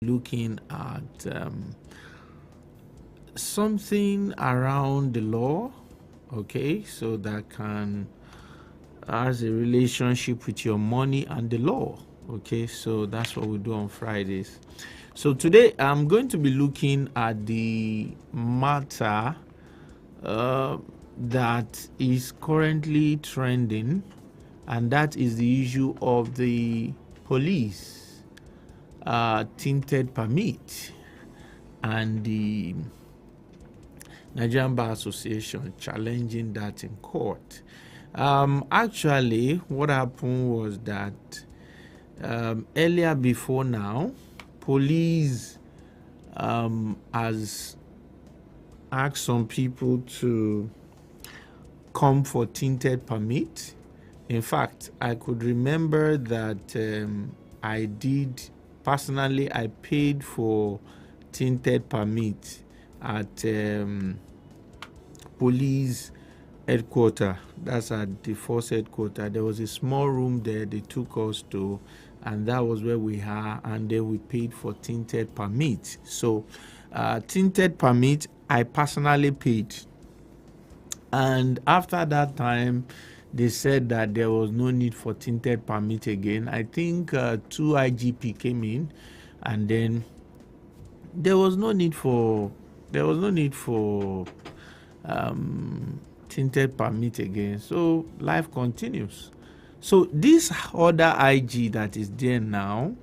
looking at something around the law, okay, so that can has a relationship with your money and the law, okay. So that's what we do on Fridays. So today I'm going to be looking at the matter that is currently trending, and that is the issue of the police tinted permit and the Nigerian Bar Association challenging that in court. Actually, what happened was that earlier before now, police has asked some people to come for tinted permit. In fact, I could remember that I did personally, I paid for tinted permit at police headquarters. That's at the force headquarters. There was a small room there they took us to, and that was where we are, and then we paid for tinted permit. So tinted permit I personally paid, and after that time they said that there was no need for tinted permit again. I think 2 IGP came in, and then there was no need for tinted permit again. So life continues. So this other IG that is there now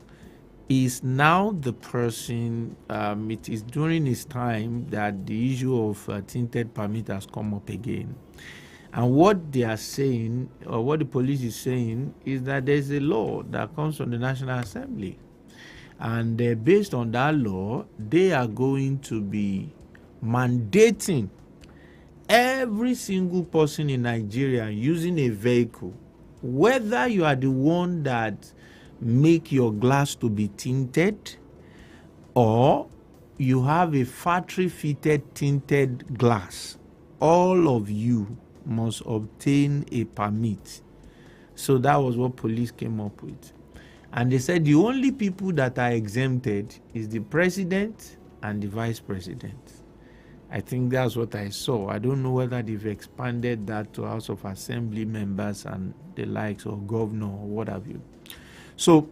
is now the person. It is during his time that the issue of tinted permit has come up again. And what they are saying, or what the police is saying, is that there's a law that comes from the National Assembly. And based on that law, they are going to be mandating every single person in Nigeria using a vehicle, whether you are the one that make your glass to be tinted or you have a factory fitted tinted glass, all of you must obtain a permit. So that was what police came up with. And they said the only people that are exempted is the president and the vice president. I think that's what I saw. I don't know whether they've expanded that to House of Assembly members and the likes, or governor, or what have you. So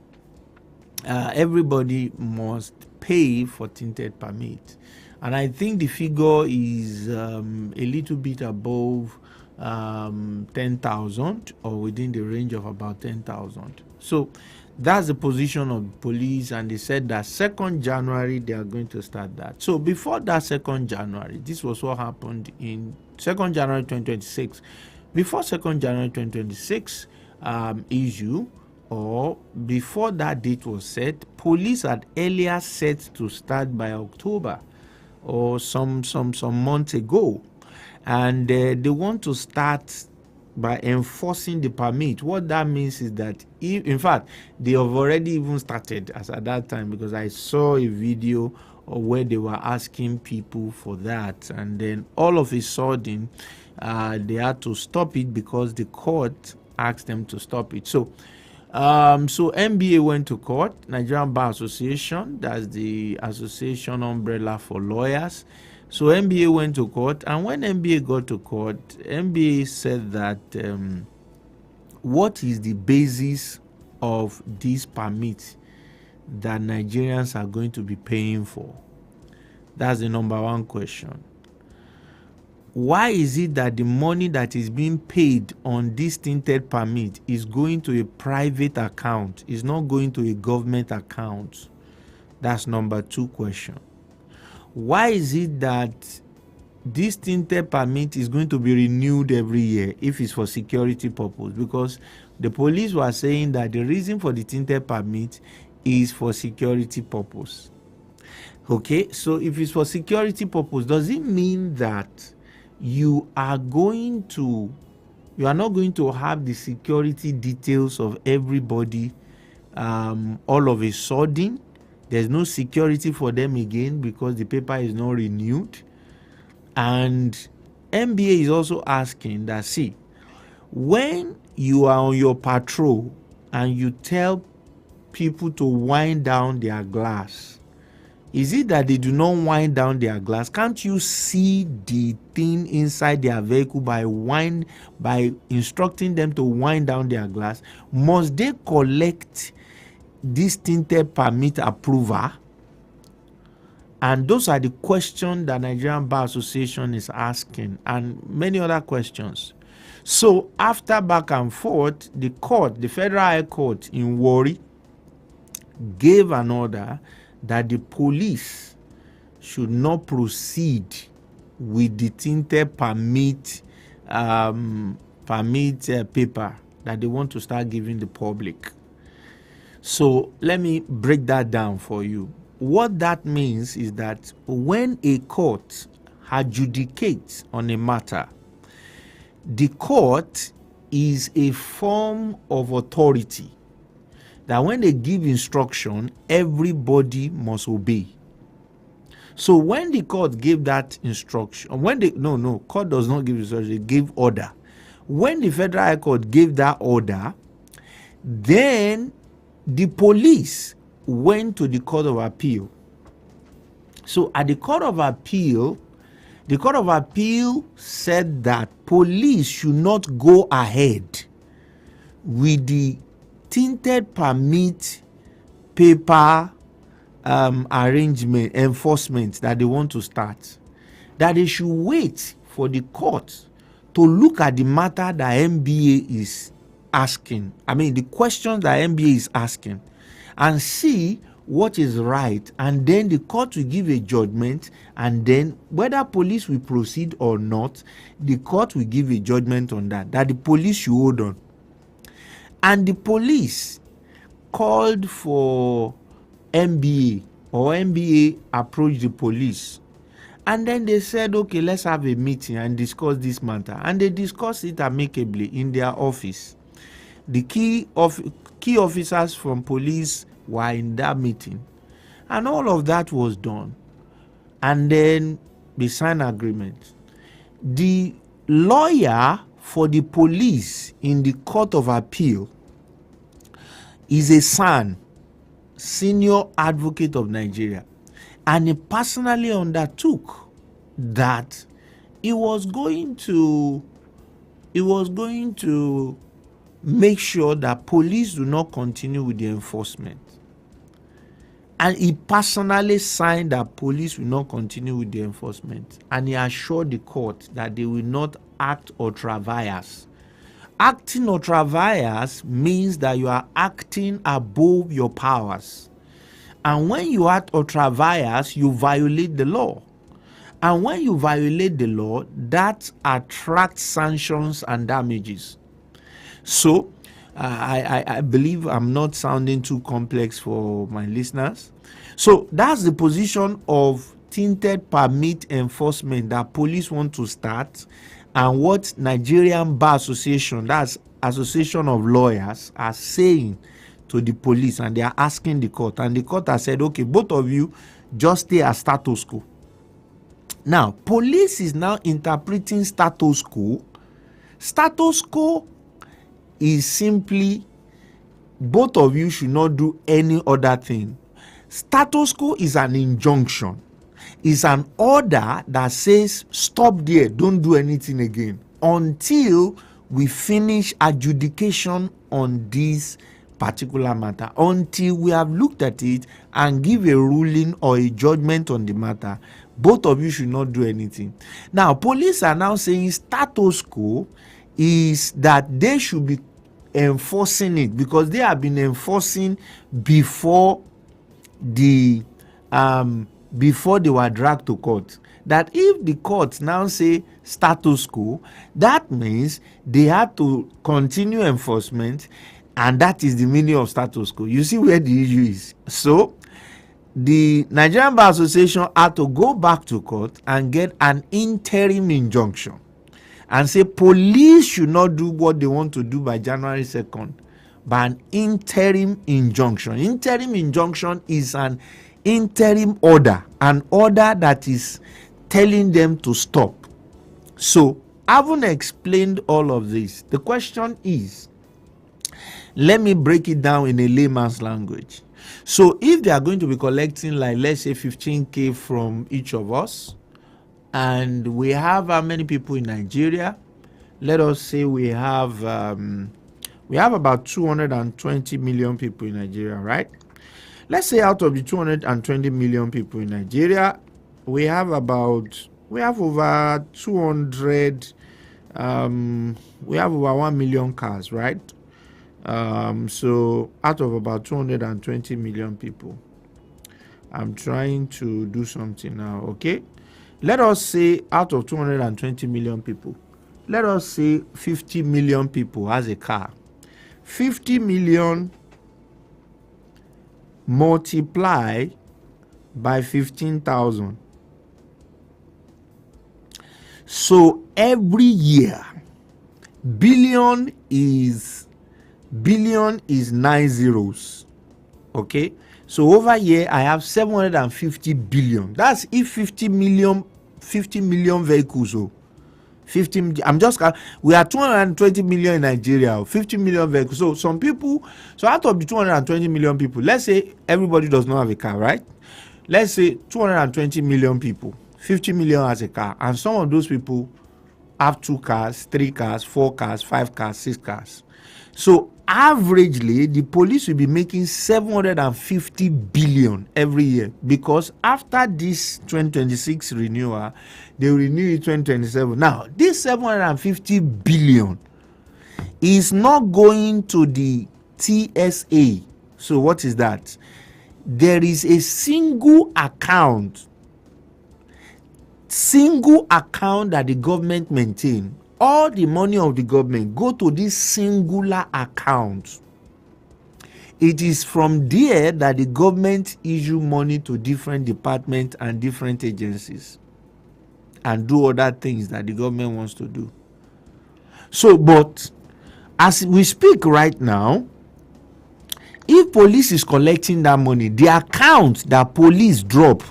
everybody must pay for tinted permit. And I think the figure is a little bit above 10,000, or within the range of about 10,000. So that's the position of police, and they said that 2nd January they are going to start that. So before that 2nd January, this was what happened in 2nd January 2026. Before 2nd January 2026 issue, or before that date was set, police had earlier set to start by October, or some months ago, and they want to start by enforcing the permit. What that means is that, in fact, they have already even started as at that time, because I saw a video where they were asking people for that, and then all of a sudden they had to stop it because the court asked them to stop it. So NBA went to court, Nigerian Bar Association, that's the association umbrella for lawyers. So NBA went to court, and when NBA got to court, NBA said that what is the basis of this permit that Nigerians are going to be paying for? That's the number one question. Why is it that the money that is being paid on this tinted permit is going to a private account, is not going to a government account? That's number two question. Why is it that this tinted permit is going to be renewed every year if it's for security purpose? Because the police were saying that the reason for the tinted permit is for security purpose. Okay, so if it's for security purpose, does it mean that you are not going to have the security details of everybody all of a sudden? There's no security for them again because the paper is not renewed. And NBA is also asking that, see, when you are on your patrol and you tell people to wind down their glass, Is it that they do not wind down their glass? Can't you see the thing inside their vehicle by instructing them to wind down their glass? Must they collect this tinted permit approval? And those are the questions that Nigerian Bar Association is asking, and many other questions. So after back and forth, the court, the Federal High Court in Warri, gave an order that the police should not proceed with the tinted permit paper that they want to start giving the public. So let me break that down for you. What that means is that when a court adjudicates on a matter, the court is a form of authority that when they give instruction, everybody must obey. So when the court gave that instruction, court does not give instruction, they give order. When the Federal High Court gave that order, then the police went to the Court of Appeal. So at the Court of Appeal said that police should not go ahead with the tinted permit paper arrangement enforcement that they want to start, that they should wait for the court to look at the matter that NBA is asking. The questions that NBA is asking, and see what is right, and then the court will give a judgment, and then whether police will proceed or not, the court will give a judgment on that the police should hold on. And the police called for NBA, or NBA approached the police, and then they said, okay, let's have a meeting and discuss this matter. And they discussed it amicably in their office. The key officers from police were in that meeting, and all of that was done. And then they signed agreement. The lawyer for the police in the Court of Appeal is a senior advocate of Nigeria, and he personally undertook that he was going to make sure that police do not continue with the enforcement. And he personally signed that police will not continue with the enforcement, and he assured the court that they will not act ultra vires. Acting ultra vires means that you are acting above your powers. And when you act ultra vires, you violate the law. And when you violate the law, that attracts sanctions and damages. So, I believe I'm not sounding too complex for my listeners. So, that's the position of tinted permit enforcement that police want to start, and what Nigerian Bar Association, that's Association of Lawyers, are saying to the police, and they are asking the court. And the court has said, okay, both of you just stay as status quo. Now, police is now interpreting status quo. Status quo is simply both of you should not do any other thing. Status quo is an injunction. It's an order that says stop there, don't do anything again until we finish adjudication on this particular matter, until we have looked at it and give a ruling or a judgment on the matter. Both of you should not do anything. Now, police are now saying status quo is that they should be enforcing it, because they have been enforcing before they were dragged to court. That if the courts now say status quo, that means they have to continue enforcement, and that is the meaning of status quo. You see where the issue is. So the Nigerian Bar Association had to go back to court and get an interim injunction and say police should not do what they want to do by January 2nd, by an interim injunction. Interim injunction is an interim order, an order that is telling them to stop. So, having explained all of this, the question is, let me break it down in a layman's language. So if they are going to be collecting, like, let's say 15K from each of us, and we have how many people in Nigeria? Let us say we have about 220 million people in Nigeria, right? Let's say out of the 220 million people in Nigeria, we have over 200, we have over 1 million cars, right? So out of about 220 million people, I'm trying to do something now, okay? Let us say out of 220 million people, let us say 50 million people has a car. 50 million multiply by 15,000. So every year, billion is 9 zeros. Okay, so over here I have 750 billion. That's if 50 million vehicles. Oh, 50, we are 220 million in Nigeria, 50 million vehicles. So some people, so out of the 220 million people, let's say everybody does not have a car, right? Let's say 220 million people, 50 million has a car, and some of those people have 2 cars, 3 cars, 4 cars, 5 cars, 6 cars. So averagely, the police will be making 750 billion every year, because after this 2026 renewal, they will renew it 2027. Now, this 750 billion is not going to the TSA. So what is that? There is a single account that the government maintain. All the money of the government go to this singular account. It is from there that the government issue money to different departments and different agencies and do other things that the government wants to do. So, but as we speak right now, if police is collecting that money, the account that police drop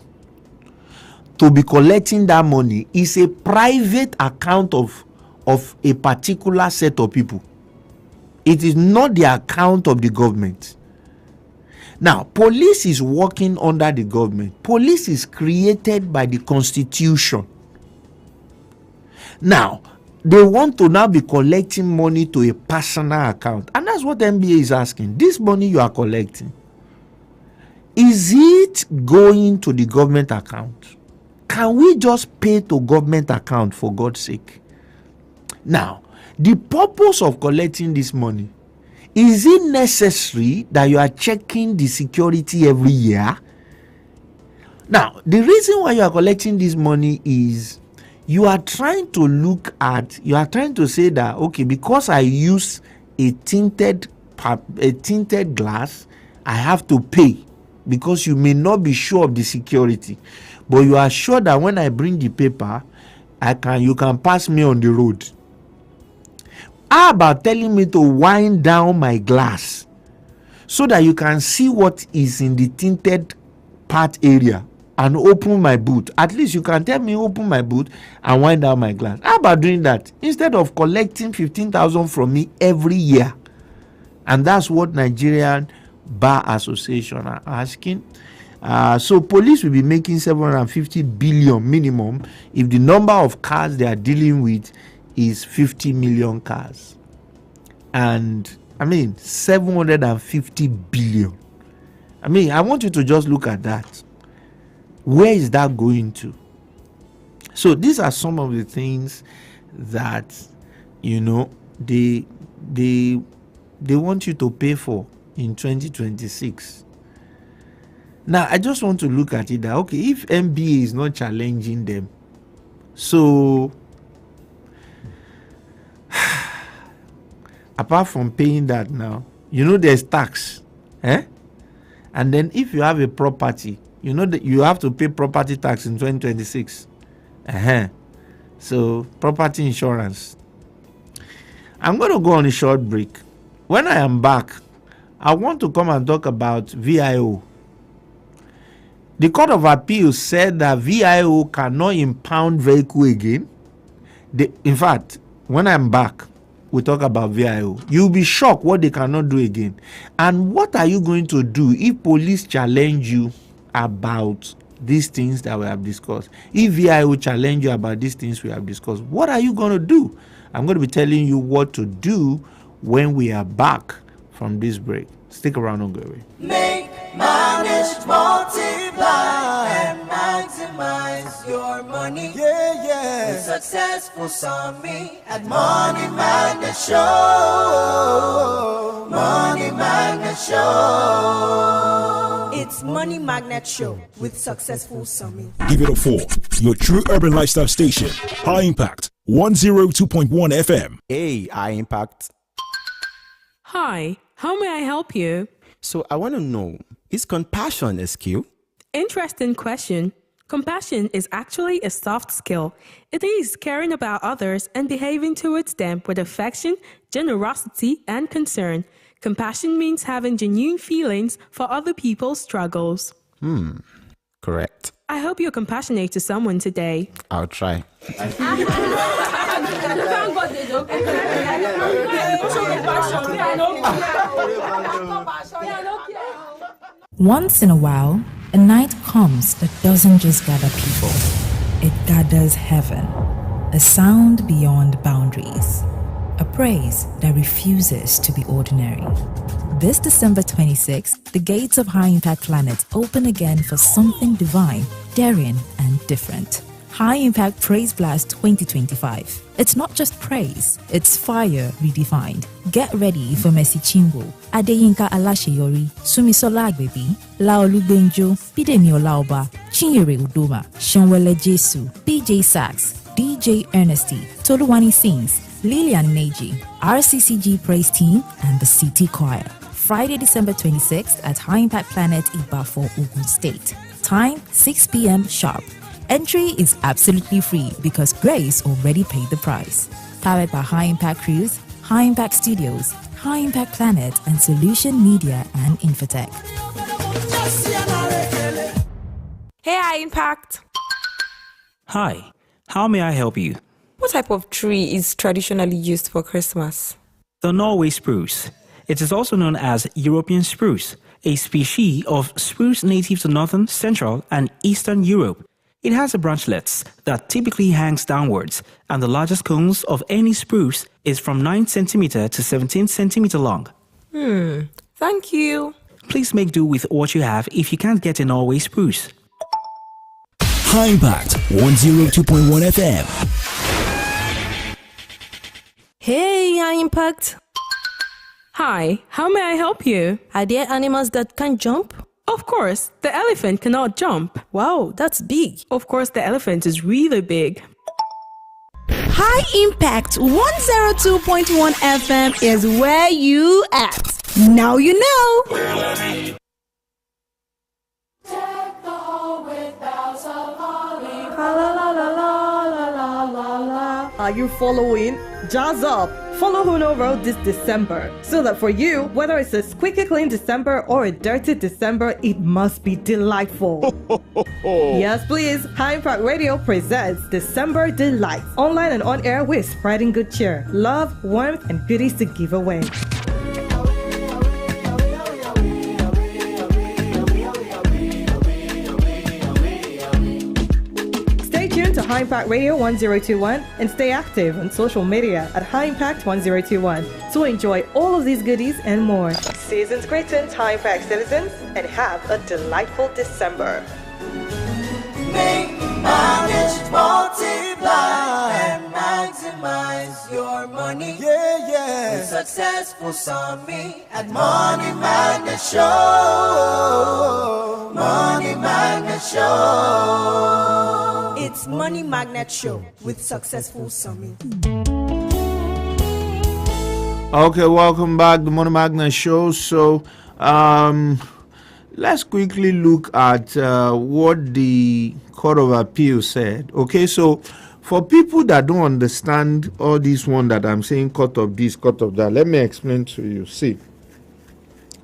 to be collecting that money is a private account of a particular set of people. It is not the account of the government. Now, police is working under the government. Police is created by the Constitution. Now, they want to now be collecting money to a personal account. And that's what NBA is asking. This money you are collecting, is it going to the government account? Can we just pay to government account, for God's sake? Now, the purpose of collecting this money, is it necessary that you are checking the security every year? Now, the reason why you are collecting this money is you are trying to say that, okay, because I use a tinted glass, I have to pay, because you may not be sure of the security, but you are sure that when I bring the paper, you can pass me on the road. How about telling me to wind down my glass so that you can see what is in the tinted part area and open my boot? At least you can tell me open my boot and wind down my glass. How about doing that instead of collecting 15,000 from me every year? And that's what Nigerian Bar Association are asking. So police will be making 750 billion minimum if the number of cars they are dealing with is 50 million cars. And 750 billion. I want you to just look at that. Where is that going to? So these are some of the things that they want you to pay for in 2026. Now, I just want to look at it that, okay, if NBA is not challenging them, so apart from paying that now, there's tax. And then if you have a property, that you have to pay property tax in 2026. So, property insurance. I'm going to go on a short break. When I am back, I want to come and talk about VIO. The Court of Appeal said that VIO cannot impound vehicle again. In fact, when I'm back, we talk about VIO. You'll be shocked what they cannot do again. And what are you going to do if police challenge you about these things that we have discussed? If VIO challenge you about these things we have discussed, what are you going to do? I'm going to be telling you what to do when we are back from this break. Stick around, don't go away. Make, manage, multiply, and maximize your money. Yeah, yeah. With Successful Summit at Money Magnet Show. Money Magnet Show. It's Money Magnet Show with Successful Summit. Give it a 4. Your true urban lifestyle station. High Impact 102.1 FM. Hey, High Impact. Hi, how may I help you? So I want to know, is compassion a skill? Interesting question. Compassion is actually a soft skill. It is caring about others and behaving towards them with affection, generosity, and concern. Compassion means having genuine feelings for other people's struggles. Correct. I hope you're compassionate to someone today. I'll try. Once in a while, a night comes that doesn't just gather people, it gathers heaven. A sound beyond boundaries. A praise that refuses to be ordinary. This December 26th, the gates of High Impact Planet open again for something divine, daring, and different. High Impact Praise Blast 2025. It's not just praise, it's fire redefined. Get ready for Mercy Chinwo, Adeyinka Alasheyori, Sumisola Agbebi, Laolu Benjo, Bidemi Olaoba, Chinyere Udoma, Shanwele Jesu, BJ Sax, DJ Ernesty, Toluwani Sings, Lilian Neji, RCCG Praise Team, and the City Choir. Friday, December 26th at High Impact Planet Ibafo, Ogun State. Time 6 p.m. sharp. Entry is absolutely free because Grace already paid the price. Powered by High Impact Cruise, High Impact Studios, High Impact Planet, and Solution Media and Infotech. Hey, High Impact. Hi, how may I help you? What type of tree is traditionally used for Christmas? The Norway spruce. It is also known as European spruce, a species of spruce native to northern, central, and eastern Europe. It has a branchlets that typically hangs downwards, and the largest cones of any spruce is from 9 cm to 17 cm long. Thank you. Please make do with what you have if you can't get a Norway spruce. High Impact 102.1 FM. Hey, High Impact. Hi, how may I help you? Are there animals that can jump? Of course, the elephant cannot jump. Wow, that's big. Of course, the elephant is really big. High Impact 102.1 FM is where you at. Now you know. Are you following? Jazz up! Follow Huno Road this December, so that for you, whether it's a squeaky clean December or a dirty December, it must be delightful. Yes, please. High Impact Radio presents December Delights. Online and on air, we're spreading good cheer, love, warmth, and goodies to give away. Stay tuned to High Impact Radio 1021 and stay active on social media at High Impact 1021 to enjoy all of these goodies and more. Season's greetings, High Impact citizens, and have a delightful December. Make, manage, multiply, and maximize your money. Yeah, yeah. With Successful Summit at Money Magnet Show. Money Magnet Show. It's Money Magnet Show with Successful Summit. Okay, welcome back, the Money Magnet Show. So, let's quickly look at what the Court of Appeal said. Okay, so for people that don't understand all this one that I'm saying, court of this, court of that, let me explain to you. See,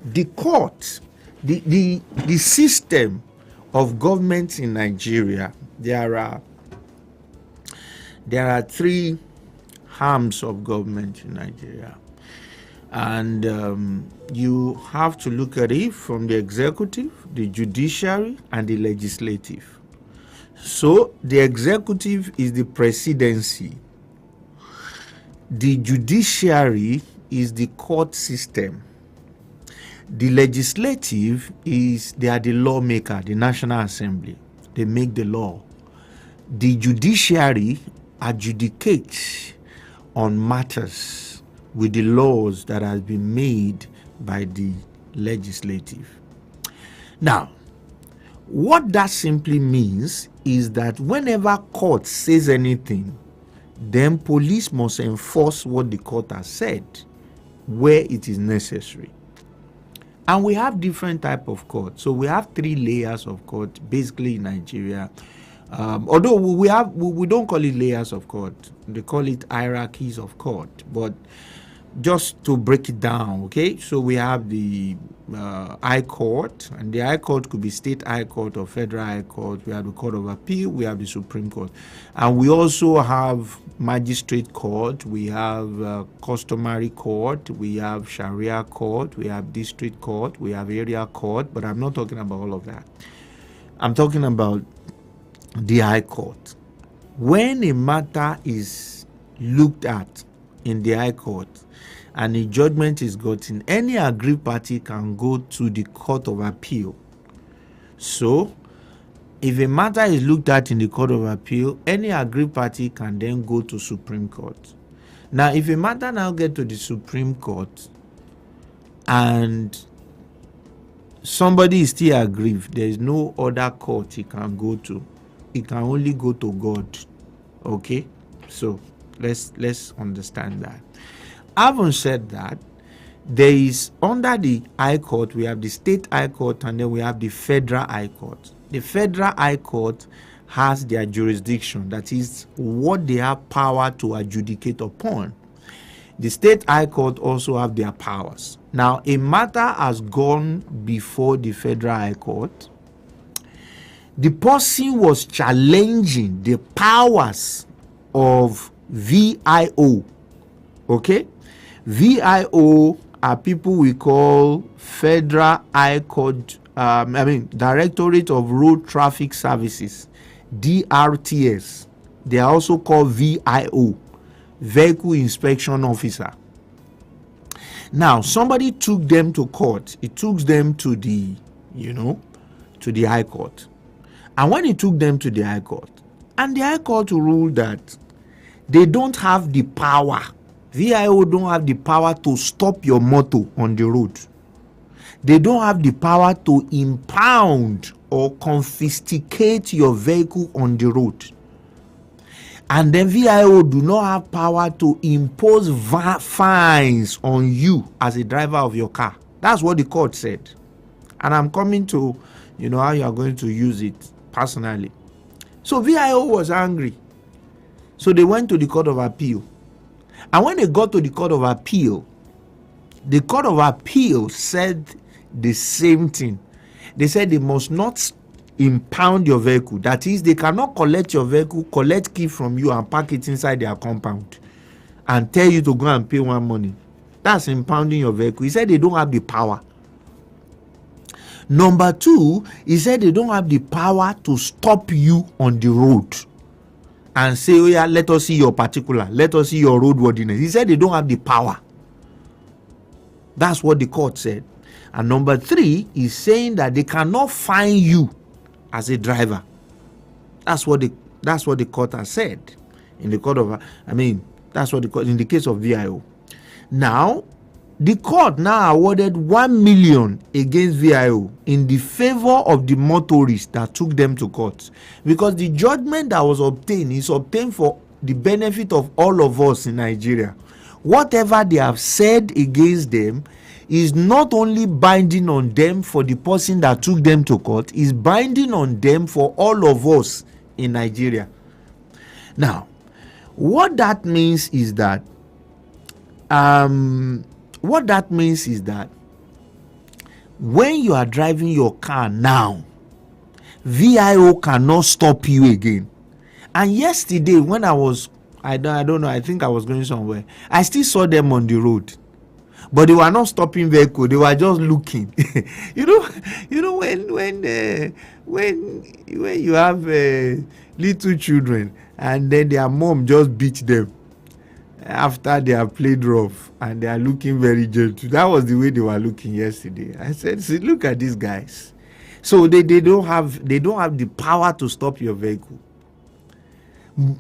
the court, the system of government in Nigeria, there are three arms of government in Nigeria. And you have to look at it from the executive, the judiciary, and the legislative. So the executive is the presidency. The judiciary is the court system. The legislative they are the lawmaker, the National Assembly. They make the law. The judiciary adjudicates on matters with the laws that have been made by the legislative. Now, what that simply means is that whenever court says anything, then police must enforce what the court has said where it is necessary. And we have different type of court. So we have 3 layers of court basically in Nigeria. Although we don't call it layers of court, they call it hierarchies of court. But just to break it down, okay? So we have the High Court, and the High Court could be State High Court or Federal High Court. We have the Court of Appeal, we have the Supreme Court. And we also have Magistrate Court, we have Customary Court, we have Sharia Court, we have District Court, we have Area Court, but I'm not talking about all of that. I'm talking about the High Court. When a matter is looked at in the High Court and a judgment is gotten, any aggrieved party can go to the Court of Appeal. So, if a matter is looked at in the Court of Appeal, any aggrieved party can then go to Supreme Court. Now, if a matter now gets to the Supreme Court and somebody is still aggrieved, there is no other court he can go to. He can only go to God. Okay? So, let's understand that. Having said that, there is under the High Court, we have the State High Court, and then we have the Federal High Court. The Federal High Court has their jurisdiction, that is what they have power to adjudicate upon. The State High Court also have their powers. Now, a matter has gone before the Federal High Court. The person was challenging the powers of VIO. Okay? VIO are people we call Federal High Court, Directorate of Road Traffic Services, DRTS. They are also called VIO, Vehicle Inspection Officer. Now, somebody took them to court. It took them to the High Court. And when he took them to the High Court, and the High Court ruled that they don't have the power, VIO don't have the power to stop your motor on the road. They don't have the power to impound or confiscate your vehicle on the road. And then VIO do not have power to impose fines on you as a driver of your car. That's what the court said. And I'm coming to, how you are going to use it personally. So VIO was angry. So they went to the Court of Appeal. And when they got to the Court of Appeal said the same thing. They said they must not impound your vehicle. That is, they cannot collect your vehicle, collect key from you and park it inside their compound and tell you to go and pay one money. That's impounding your vehicle. He said they don't have the power. Number 2, he said they don't have the power to stop you on the road and say, oh yeah, let us see your particular, let us see your roadworthiness. He said they don't have the power. That's what the court said. And number 3 is saying that they cannot fine you as a driver. That's what the court has said in the court of, that's what the court in the case of VIO. Now, the court now awarded 1 million against VIO in the favor of the motorists that took them to court, because the judgment that was obtained is obtained for the benefit of all of us in Nigeria. Whatever they have said against them is not only binding on them for the person that took them to court, is binding on them for all of us in Nigeria. Now, what that means is that when you are driving your car now, VIO cannot stop you again. And yesterday, when I was I don't know. I think I was going somewhere. I still saw them on the road, but they were not stopping vehicle. They were just looking. you know when you have little children and then their mom just beat them after they have played rough and they are looking very gentle. That was the way they were looking yesterday. I said, see, look at these guys. So they don't have the power to stop your vehicle,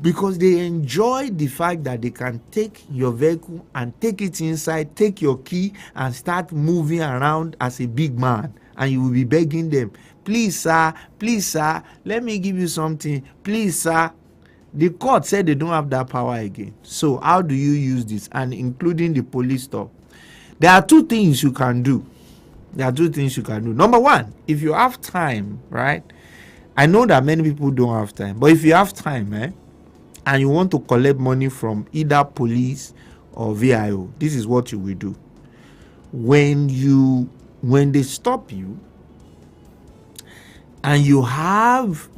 because they enjoy the fact that they can take your vehicle and take it inside, take your key and start moving around as a big man, and you will be begging them, please sir, let me give you something, please sir. The court said they don't have that power again. So how do you use this? And including the police stuff, there are two things you can do. Number one, if you have time, right? I know that many people don't have time, but if you have time, and you want to collect money from either police or VIO, this is what you will do. When they stop you and you have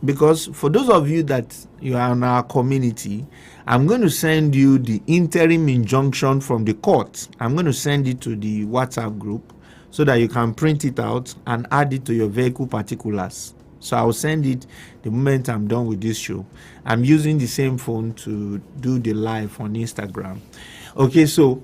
because for those of you that you are in our community, I'm going to send you the interim injunction from the court. I'm going to send it to the WhatsApp group so that you can print it out and add it to your vehicle particulars. So I'll send it the moment I'm done with this show. I'm using the same phone to do the live on Instagram. Okay, so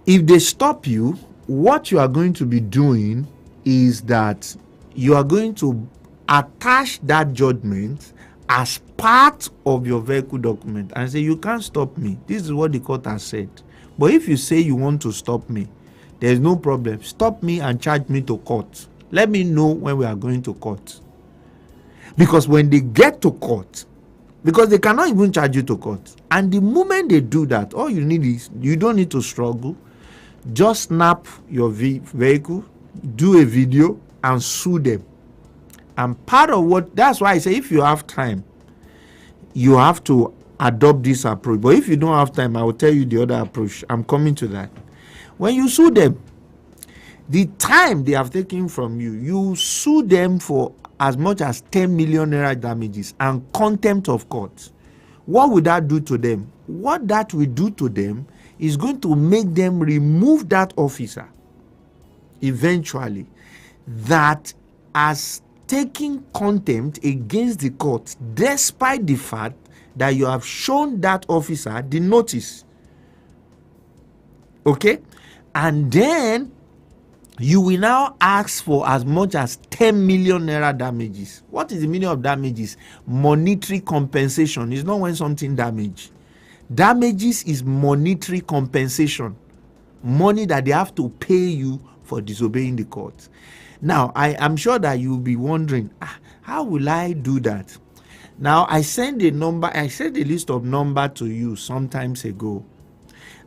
if they stop you, what you are going to be doing is that you are going to attach that judgment as part of your vehicle document and say, you can't stop me. This is what the court has said. But if you say you want to stop me, there's no problem. Stop me and charge me to court. Let me know when we are going to court. Because when they get to court, because they cannot even charge you to court, and the moment they do that, all you need is, you don't need to struggle. Just snap your vehicle, do a video, and sue them. And part of that's why I say, if you have time, you have to adopt this approach. But if you don't have time, I will tell you the other approach. I'm coming to that. When you sue them, the time they have taken from you, you sue them for as much as 10 million naira damages and contempt of court. What would that do to them? What that will do to them is going to make them remove that officer eventually that has taking contempt against the court, despite the fact that you have shown that officer the notice. Okay? And then you will now ask for as much as 10 million naira damages. What is the meaning of damages? Monetary compensation. It's not when something damaged. Damages is monetary compensation. Money that they have to pay you for disobeying the court. Now, I am sure that you'll be wondering, how will I do that? Now, I sent a list of number to you sometimes ago.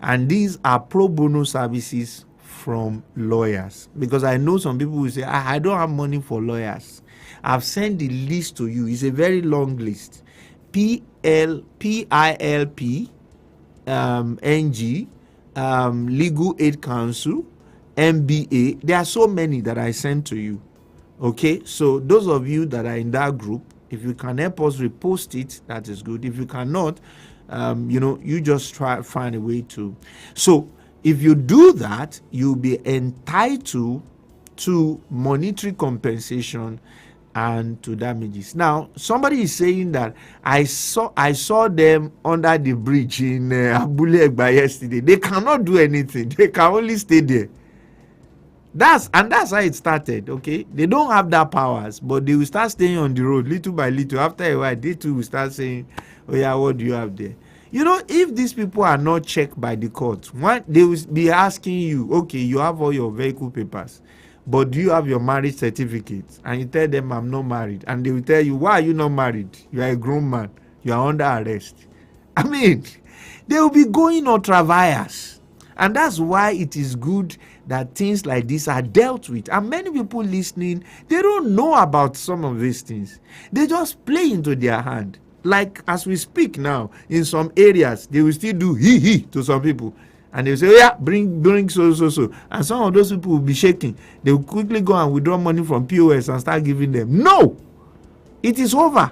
And these are pro bono services from lawyers. Because I know some people will say, I don't have money for lawyers. I've sent the list to you. It's a very long list. PILP, NG, Legal Aid Council, MBA. There are so many that I sent to you. Okay, so those of you that are in that group, if you can help us repost it, that is good. If you cannot, you just try find a way to. So if you do that, you'll be entitled to monetary compensation and to damages. Now, somebody is saying that I saw them under the bridge in Abule Egba yesterday. They cannot do anything. They can only stay there. That's how it started. Okay, they don't have that powers, but they will start staying on the road little by little. After a while, they too will start saying, "Oh yeah, what do you have there?" If these people are not checked by the court, they will be asking you, "Okay, you have all your vehicle papers, but do you have your marriage certificate?" And you tell them, "I'm not married," and they will tell you, "Why are you not married? You are a grown man. You are under arrest." I mean, they will be going on travails, and that's why it is good that things like this are dealt with. And many people listening, they don't know about some of these things. They just play into their hand. Like as we speak now, in some areas, they will still do he to some people. And they will say, "Oh yeah, bring so. And some of those people will be shaking. They will quickly go and withdraw money from POS and start giving them. No! It is over.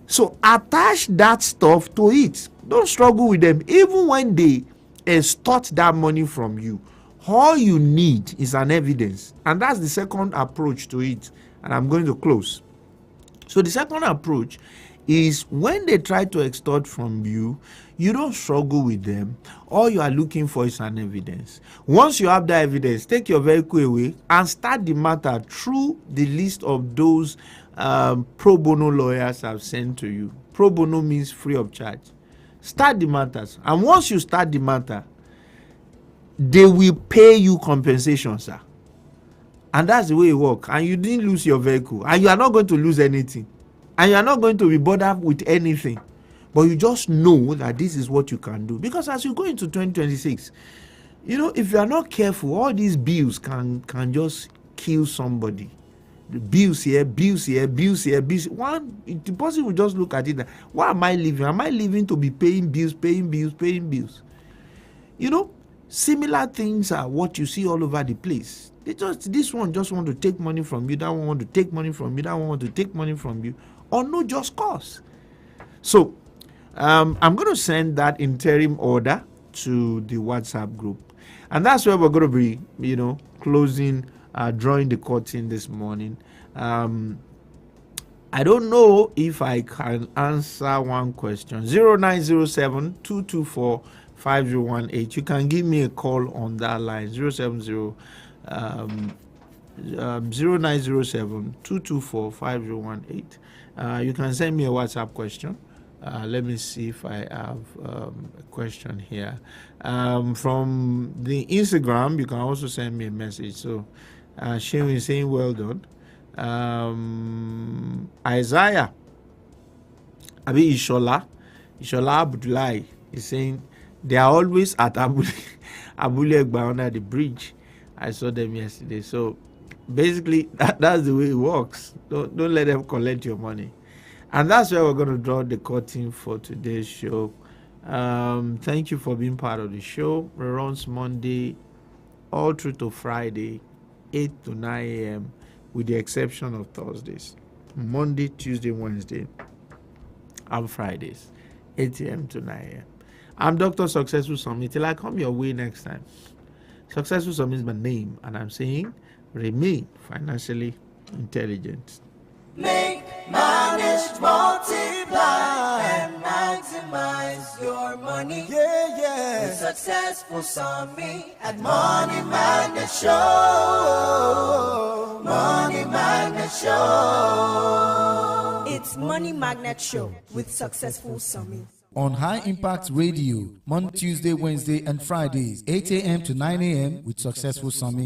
So attach that stuff to it. Don't struggle with them. Even when they extort that money from you, all you need is an evidence. And that's the second approach to it. And I'm going to close. So the second approach is when they try to extort from you, you don't struggle with them. All you are looking for is an evidence. Once you have that evidence, take your vehicle away and start the matter through the list of those pro bono lawyers I've sent to you. Pro bono means free of charge. Start the matters. And once you start the matter, they will pay you compensation, sir. And that's the way it works. And you didn't lose your vehicle. And you are not going to lose anything. And you are not going to be bothered with anything. But you just know that this is what you can do. Because as you go into 2026, you know, if you are not careful, all these bills can just kill somebody. The bills here, bills here, bills here, bills. One, the person will just look at it. That, why am I living? Am I living to be paying bills, paying bills, paying bills? You know, similar things are what you see all over the place. This one just want to take money from you. That one want to take money from you. That one want to take money from you. Or no just cause. So, I'm going to send that interim order to the WhatsApp group. And that's where we're going to be, you know, closing, drawing the curtain this morning. I don't know if I can answer one question. 0907-224-5018. You can give me a call on that line. 0907-224-5018. You can send me a WhatsApp question. Let me see if I have a question here. From the Instagram, you can also send me a message. So, Shane is saying, well done. Isaiah Abi Ishola Abdullahi is saying, they are always at Abule Egba under the bridge. I saw them yesterday. So, basically, that's the way it works. Don't let them collect your money. And that's where we're going to draw the curtain for today's show. Thank you for being part of the show. It runs Monday all through to Friday, 8 to 9 a.m., with the exception of Thursdays. Monday, Tuesday, Wednesday, and Fridays, 8 a.m. to 9 a.m. I'm Dr. Successful Summit. Till I come your way next time. Successful Summit is my name, and I'm saying remain financially intelligent. Make, manage, multiply, and maximize your money. Yeah, yeah. With Successful Summit at Money Magnet Show. Money Magnet Show. It's Money Magnet Show with Successful Summit. On High Impact Radio, Monday, Tuesday, Wednesday, and Fridays, 8 a.m. to 9 a.m. with Successful Summit.